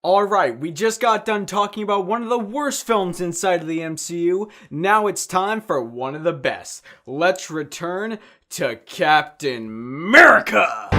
Alright, we just got done talking about one of the worst films inside of the MCU. Now it's time for one of the best. Let's return to Captain America!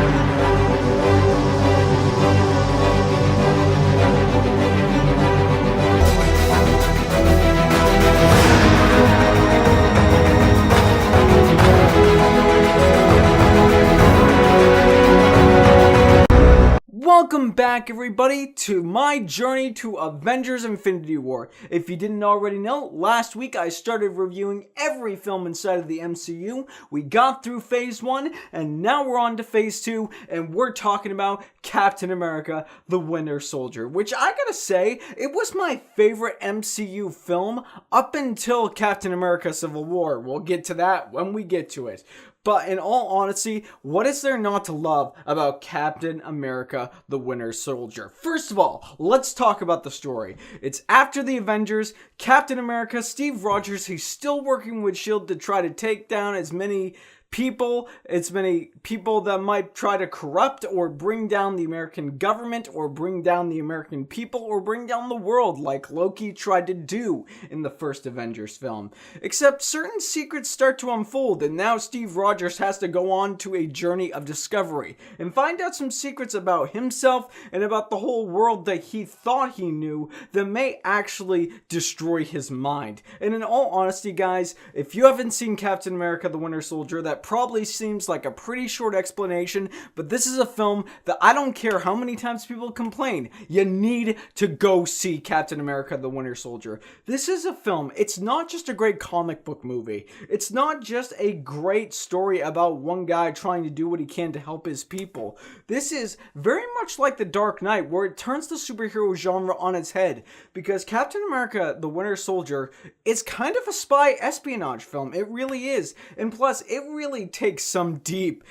Welcome back, everybody, to my journey to Avengers Infinity War. If you didn't already know, last week I started reviewing every film inside of the MCU. We got through Phase 1, and now we're on to Phase 2, and we're talking about Captain America, the Winter Soldier, which I gotta say, it was my favorite MCU film up until Captain America Civil War. We'll get to that when we get to it. But in all honesty, what is there not to love about Captain America, the Winter Soldier? First of all, let's talk about the story. It's after the Avengers, Captain America, Steve Rogers, he's still working with S.H.I.E.L.D. to try to take down as many people that might try to corrupt or bring down the American government or bring down the American people or bring down the world like Loki tried to do in the first Avengers film. Except certain secrets start to unfold, and now Steve Rogers has to go on to a journey of discovery and find out some secrets about himself and about the whole world that he thought he knew that may actually destroy his mind. And in all honesty, guys, if you haven't seen Captain America the Winter Soldier, that probably seems like a pretty short explanation, but this is a film that I don't care how many times people complain, you need to go see Captain America the Winter Soldier. This is a film, it's not just a great comic book movie, it's not just a great story about one guy trying to do what he can to help his people. This is very much like The Dark Knight, where it turns the superhero genre on its head, because Captain America the Winter Soldier is kind of a spy espionage film. It really is, and plus it really takes some deep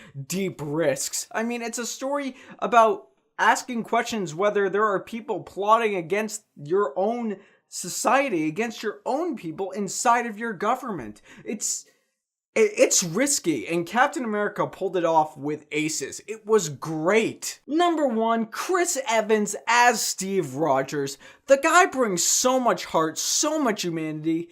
risks. I mean, it's a story about asking questions whether there are people plotting against your own society, against your own people inside of your government. It's risky, and Captain America pulled it off with aces. It was great. Number 1, Chris Evans as Steve Rogers. The guy brings so much heart, so much humanity,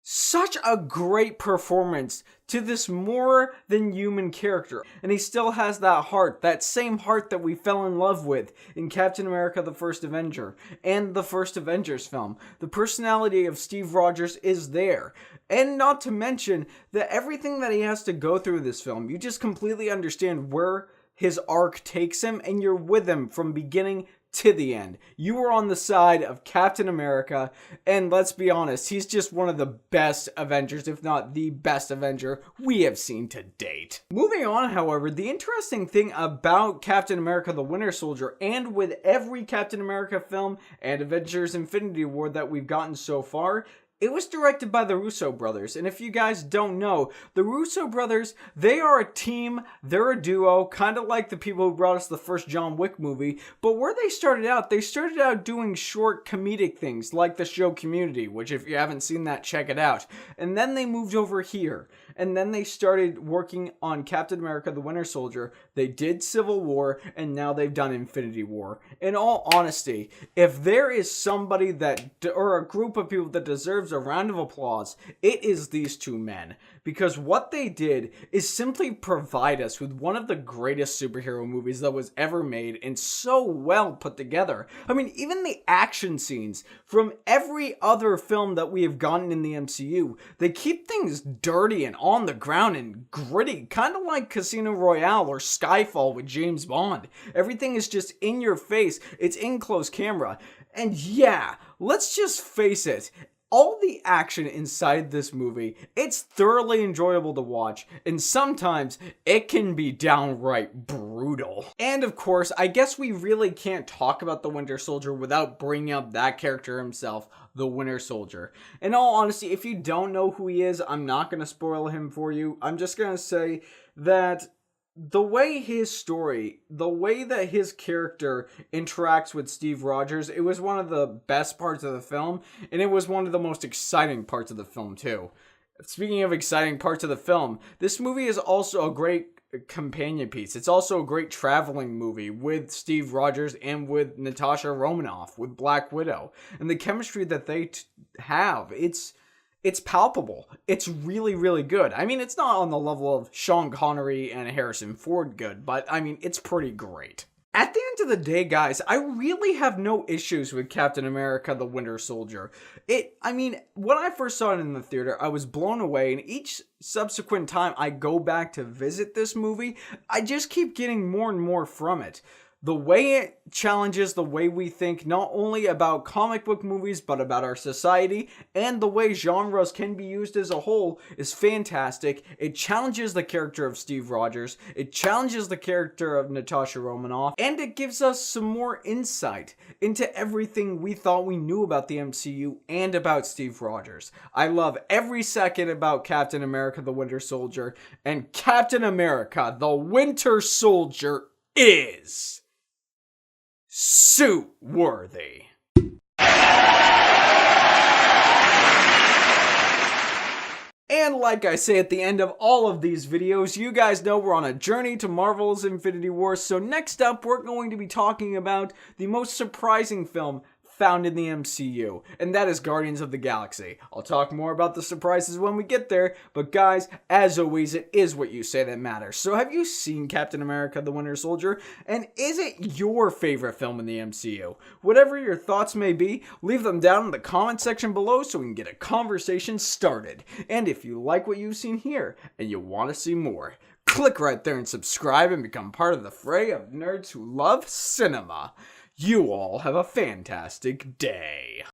such a great performance to this more than human character. And he still has that heart, that same heart that we fell in love with in Captain America the First Avenger and the first Avengers film. The personality of Steve Rogers is there. And not to mention that everything that he has to go through this film, you just completely understand where his arc takes him, and you're with him from beginning to the end. You are on the side of Captain America, and let's be honest, he's just one of the best Avengers, if not the best Avenger we have seen to date. Moving on, however, the interesting thing about Captain America the Winter Soldier, and with every Captain America film and Avengers Infinity War that we've gotten so far, it was directed by the Russo Brothers, and if you guys don't know, the Russo Brothers, they are a team, they're a duo, kind of like the people who brought us the first John Wick movie, but where they started out doing short comedic things, like the show Community, which if you haven't seen that, check it out. And then they moved over here, and then they started working on Captain America the Winter Soldier, they did Civil War, and now they've done Infinity War. In all honesty, if there is somebody or a group of people that deserves a round of applause, it is these two men, because what they did is simply provide us with one of the greatest superhero movies that was ever made, and so well put together. I mean, even the action scenes from every other film that we have gotten in the MCU, they keep things dirty and on the ground and gritty, kind of like Casino Royale or Skyfall with James Bond. Everything is just in your face, it's in close camera, and yeah, let's just face it, all the action inside this movie, it's thoroughly enjoyable to watch, and sometimes it can be downright brutal. And of course, I guess we really can't talk about the Winter Soldier without bringing up that character himself, the Winter Soldier. In all honesty, if you don't know who he is, I'm not going to spoil him for you. I'm just going to say that the way that his character interacts with Steve Rogers, it was one of the best parts of the film, and it was one of the most exciting parts of the film too. Speaking of exciting parts of the film, this movie is also a great companion piece. It's also a great traveling movie with Steve Rogers and with Natasha Romanoff, with Black Widow. And the chemistry that they have, it's palpable. It's really, really good. I mean, it's not on the level of Sean Connery and Harrison Ford good, but I mean, it's pretty great. At the end of the day, guys, I really have no issues with Captain America the Winter Soldier. When I first saw it in the theater, I was blown away, and each subsequent time I go back to visit this movie, I just keep getting more and more from it. The way it challenges the way we think not only about comic book movies, but about our society, and the way genres can be used as a whole is fantastic. It challenges the character of Steve Rogers, it challenges the character of Natasha Romanoff, and it gives us some more insight into everything we thought we knew about the MCU and about Steve Rogers. I love every second about Captain America the Winter Soldier, and Captain America the Winter Soldier is suit worthy. And like I say at the end of all of these videos, you guys know we're on a journey to Marvel's Infinity War. So next up, we're going to be talking about the most surprising film found in the MCU, and that is Guardians of the Galaxy. I'll talk more about the surprises when we get there, but guys, as always, it is what you say that matters. So have you seen Captain America the Winter Soldier, and is it your favorite film in the MCU? Whatever your thoughts may be, leave them down in the comment section below so we can get a conversation started. And if you like what you've seen here, and you want to see more, click right there and subscribe and become part of the fray of nerds who love cinema. You all have a fantastic day.